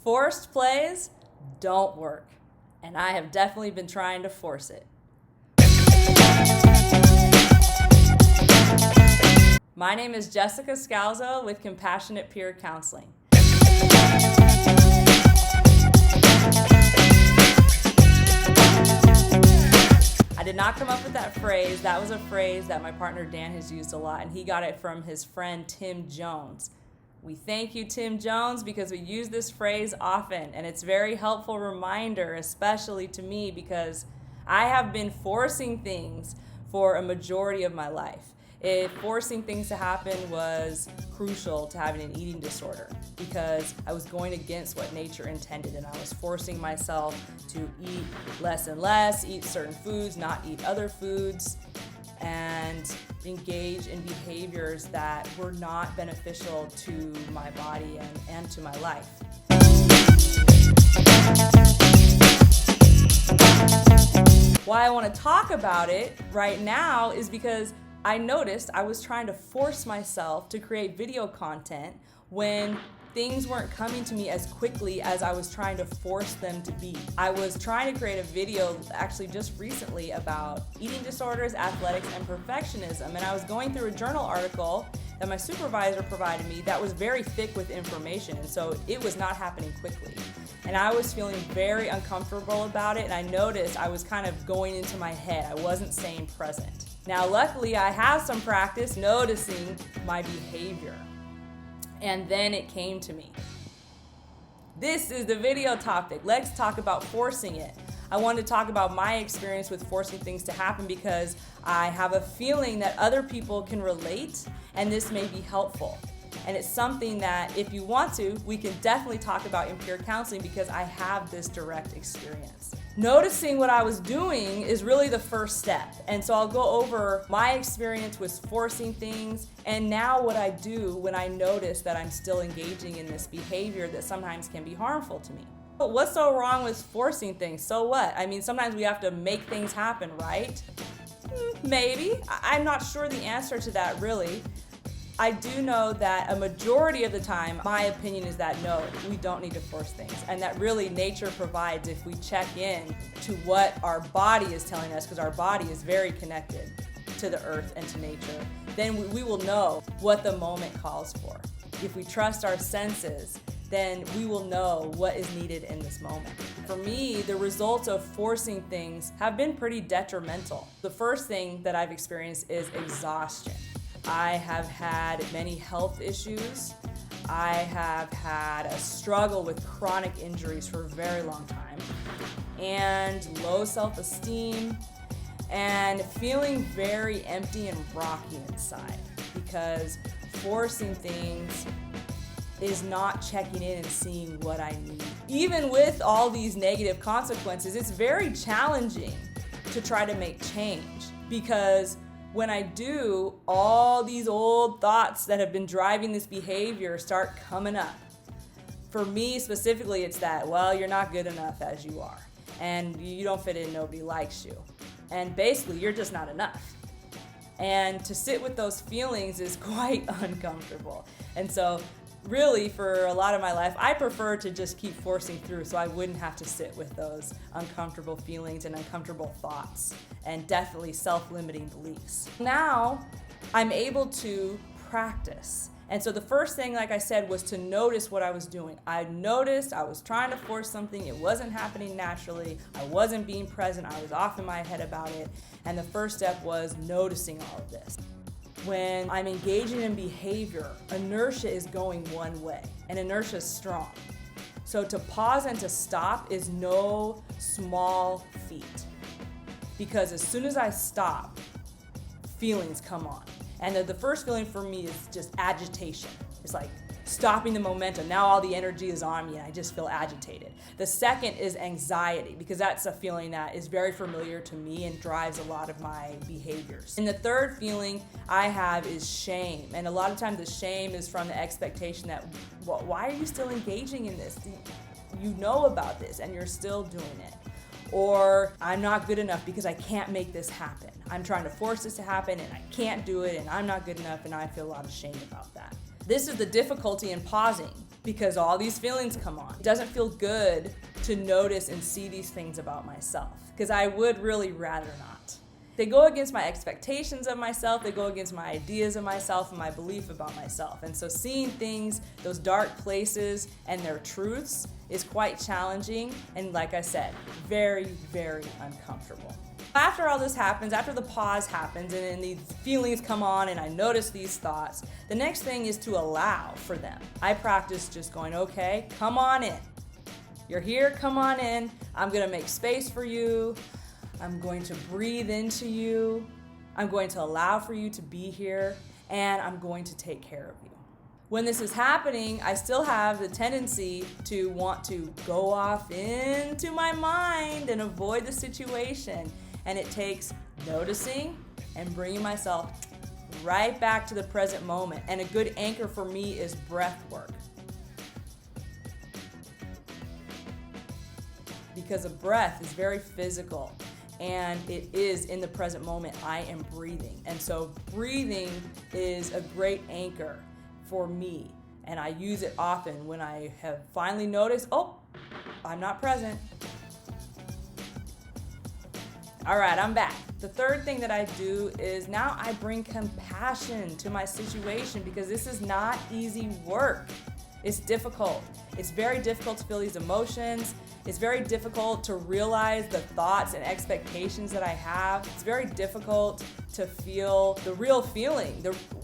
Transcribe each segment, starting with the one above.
Forced plays don't work, and I have definitely been trying to force it. My name is Jessica Scalzo with Compassionate Peer Counseling. I did not come up with that phrase. That was a phrase that my partner Dan has used a lot, and he got it from his friend Tim Jones. We thank you, Tim Jones, because we use this phrase often, and it's a very helpful reminder, especially to me, because I have been forcing things for a majority of my life. Forcing things to happen was crucial to having an eating disorder because I was going against what nature intended, and I was forcing myself to eat less and less, eat certain foods, not eat other foods, and engage in behaviors that were not beneficial to my body and to my life. Why I want to talk about it right now is because I noticed I was trying to force myself to create video content when things weren't coming to me as quickly as I was trying to force them to be. I was trying to create a video actually just recently about eating disorders, athletics, and perfectionism, and I was going through a journal article that my supervisor provided me that was very thick with information, and so it was not happening quickly. And I was feeling very uncomfortable about it, and I noticed I was kind of going into my head. I wasn't staying present. Now, luckily, I have some practice noticing my behavior. And then it came to me. This is the video topic. Let's talk about forcing it. I wanted to talk about my experience with forcing things to happen because I have a feeling that other people can relate, and this may be helpful. And it's something that, if you want to, we can definitely talk about in peer counseling because I have this direct experience. Noticing what I was doing is really the first step. And so I'll go over my experience with forcing things and now what I do when I notice that I'm still engaging in this behavior that sometimes can be harmful to me. But what's so wrong with forcing things? So what? I mean, sometimes we have to make things happen, right? Maybe. I'm not sure the answer to that really. I do know that a majority of the time, my opinion is that no, we don't need to force things. And that really nature provides if we check in to what our body is telling us, because our body is very connected to the earth and to nature, then we will know what the moment calls for. If we trust our senses, then we will know what is needed in this moment. For me, the results of forcing things have been pretty detrimental. The first thing that I've experienced is exhaustion. I have had many health issues. I have had a struggle with chronic injuries for a very long time, and low self-esteem, and feeling very empty and rocky inside because forcing things is not checking in and seeing what I need. Even with all these negative consequences, it's very challenging to try to make change because when I do, all these old thoughts that have been driving this behavior start coming up. For me specifically, it's that, well, you're not good enough as you are, and you don't fit in, nobody likes you. And basically, you're just not enough. And to sit with those feelings is quite uncomfortable. And so really, for a lot of my life, I prefer to just keep forcing through so I wouldn't have to sit with those uncomfortable feelings and uncomfortable thoughts and definitely self-limiting beliefs. Now, I'm able to practice. And so the first thing, like I said, was to notice what I was doing. I noticed I was trying to force something. It wasn't happening naturally. I wasn't being present. I was off in my head about it. And the first step was noticing all of this. When I'm engaging in behavior, inertia is going one way, and inertia is strong. So to pause and to stop is no small feat, because as soon as I stop, feelings come on. And the first feeling for me is just agitation. It's like stopping the momentum. Now all the energy is on me and I just feel agitated. The second is anxiety, because that's a feeling that is very familiar to me and drives a lot of my behaviors. And the third feeling I have is shame. And a lot of times the shame is from the expectation that, well, why are you still engaging in this? You know about this and you're still doing it. Or I'm not good enough because I can't make this happen. I'm trying to force this to happen and I can't do it and I'm not good enough, and I feel a lot of shame about that. This is the difficulty in pausing. because all these feelings come on. It doesn't feel good to notice and see these things about myself, because I would really rather not. They go against my expectations of myself, they go against my ideas of myself and my belief about myself. And so seeing things, those dark places and their truths is quite challenging and, like I said, very, very uncomfortable. After all this happens, after the pause happens and then these feelings come on and I notice these thoughts, the next thing is to allow for them. I practice just going, okay, come on in. You're here, come on in. I'm gonna make space for you. I'm going to breathe into you. I'm going to allow for you to be here, and I'm going to take care of you. When this is happening, I still have the tendency to want to go off into my mind and avoid the situation. And it takes noticing and bringing myself right back to the present moment. And a good anchor for me is breath work. Because a breath is very physical. And it is in the present moment, I am breathing. And so breathing is a great anchor for me. And I use it often when I have finally noticed, oh, I'm not present. All right, I'm back. The third thing that I do is now I bring compassion to my situation, because this is not easy work. It's difficult. It's very difficult to feel these emotions. It's very difficult to realize the thoughts and expectations that I have. It's very difficult to feel the real feeling,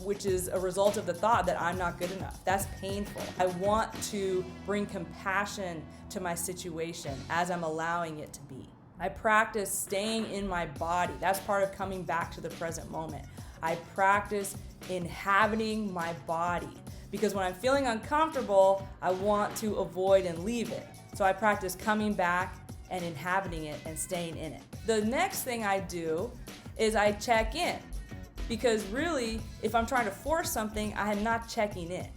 which is a result of the thought that I'm not good enough. That's painful. I want to bring compassion to my situation as I'm allowing it to be. I practice staying in my body. That's part of coming back to the present moment. I practice inhabiting my body, because when I'm feeling uncomfortable, I want to avoid and leave it. So I practice coming back and inhabiting it and staying in it. The next thing I do is I check in, because really, if I'm trying to force something, I am not checking in.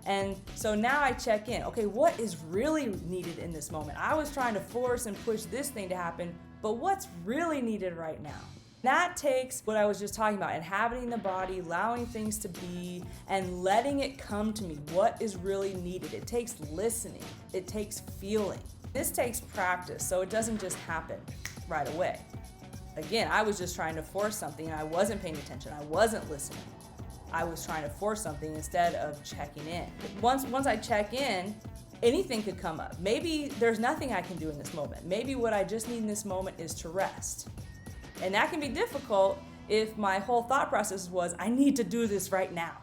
And so now I check in. Okay, what is really needed in this moment? I was trying to force and push this thing to happen, but what's really needed right now? That takes what I was just talking about, inhabiting the body, allowing things to be, and letting it come to me. What is really needed? It takes listening. It takes feeling. This takes practice, so it doesn't just happen right away. Again, I was just trying to force something, and I wasn't paying attention. I wasn't listening. I was trying to force something instead of checking in. Once I check in, anything could come up. Maybe there's nothing I can do in this moment. Maybe what I just need in this moment is to rest. And that can be difficult if my whole thought process was, I need to do this right now.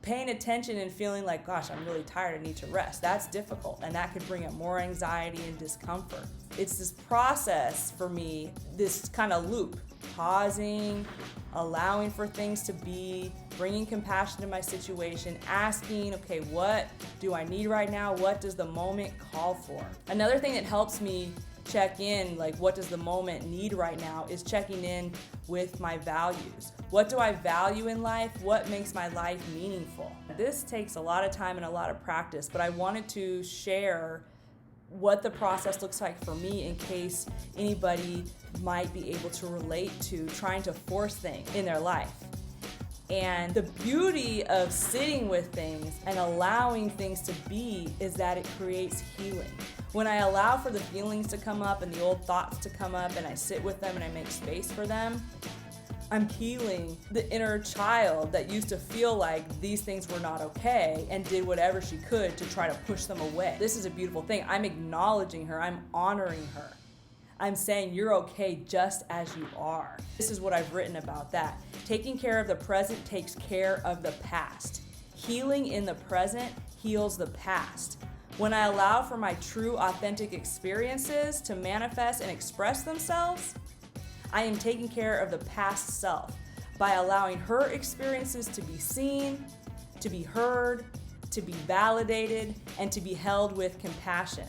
Paying attention and feeling like, gosh, I'm really tired, I need to rest. That's difficult, and that could bring up more anxiety and discomfort. It's this process for me, this kind of loop, pausing, allowing for things to be, bringing compassion to my situation, asking, okay, what do I need right now? What does the moment call for? Another thing that helps me check in, like what does the moment need right now, is checking in with my values. What do I value in life? What makes my life meaningful? This takes a lot of time and a lot of practice, but I wanted to share what the process looks like for me in case anybody might be able to relate to trying to force things in their life. And the beauty of sitting with things and allowing things to be is that it creates healing. When I allow for the feelings to come up and the old thoughts to come up and I sit with them and I make space for them, I'm healing the inner child that used to feel like these things were not okay and did whatever she could to try to push them away. This is a beautiful thing. I'm acknowledging her. I'm honoring her. I'm saying you're okay just as you are. This is what I've written about that. Taking care of the present takes care of the past. Healing in the present heals the past. When I allow for my true, authentic experiences to manifest and express themselves, I am taking care of the past self by allowing her experiences to be seen, to be heard, to be validated, and to be held with compassion.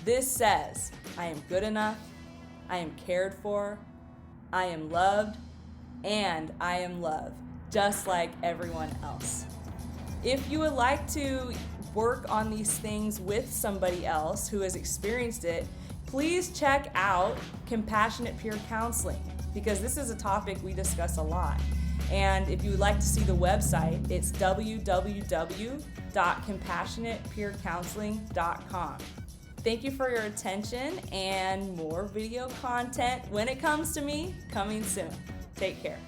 This says, I am good enough, I am cared for, I am loved, and I am loved, just like everyone else. If you would like to work on these things with somebody else who has experienced it, please check out Compassionate Peer Counseling, because this is a topic we discuss a lot. And if you would like to see the website, it's www.compassionatepeercounseling.com. Thank you for your attention, and more video content when it comes to me coming soon. Take care.